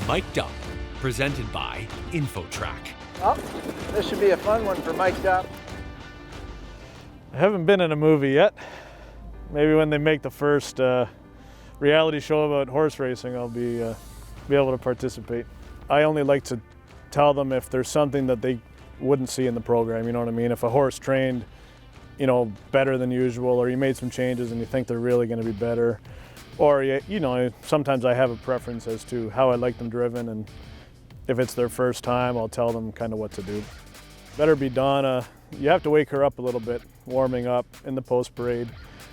Mic'd Up, presented by InfoTrac. Oh, this should be a fun one for Mic'd Up. I haven't been in a movie yet. Maybe when they make the first reality show about horse racing, I'll be able to participate. I only like to tell them if there's something that they wouldn't see in the program, you know what I mean? If a horse trained, you know, better than usual, or you made some changes and you think they're really going to be better, or you know, sometimes I have a preference as to how I like them driven, and if it's their first time, I'll tell them kind of what to do. Better be Donna. You have to wake her up a little bit, warming up in the post parade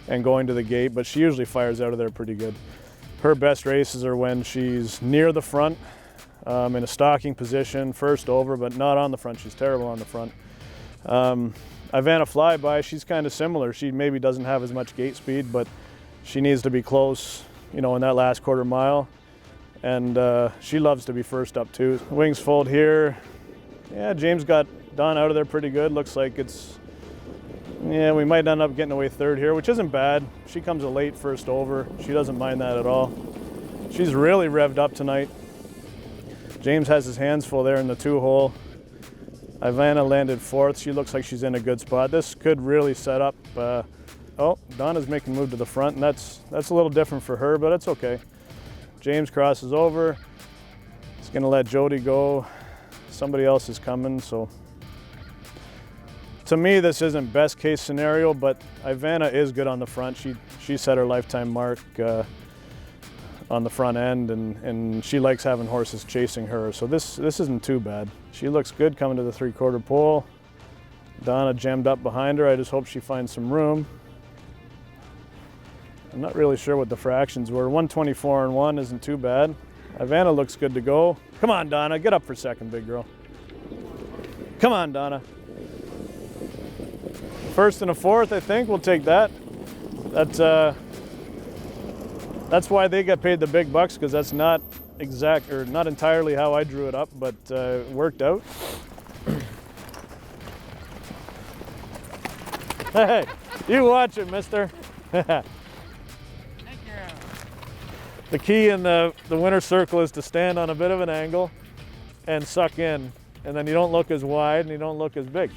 and going to the gate, but she usually fires out of there pretty good. Her best races are when she's near the front, in a stalking position, first over, but not on the front. She's terrible on the front. IVANA FLYBYE, she's kind of similar. She maybe doesn't have as much gate speed, but she needs to be close, you know, in that last quarter mile. And she loves to be first up too. Wings fold here. Yeah, James got Don out of there pretty good. Looks like it's, yeah, we might end up getting away third here, which isn't bad. She comes a late first over. She doesn't mind that at all. She's really revved up tonight. James has his hands full there in the 2-hole. IVANA landed fourth. She looks like she's in a good spot. This could really set up. Oh, Donna's making a move to the front, and that's a little different for her, but it's okay. James crosses over. He's gonna let Jody go. Somebody else is coming, so. To me, this isn't best case scenario, but IVANA is good on the front. She set her lifetime mark on the front end, and she likes having horses chasing her, so this isn't too bad. She looks good coming to the 3/4 pole. Donna jammed up behind her. I just hope she finds some room. I'm not really sure what the fractions were. 124 and 1 isn't too bad. IVANA looks good to go. Come on, Donna, get up for second, big girl. Come on, Donna. First and a fourth, I think. We'll take that. That's why they get paid the big bucks, because that's not exact, or not entirely how I drew it up, but it worked out. Hey, you watch it, mister. The key in the winner's circle is to stand on a bit of an angle and suck in, and then you don't look as wide and you don't look as big.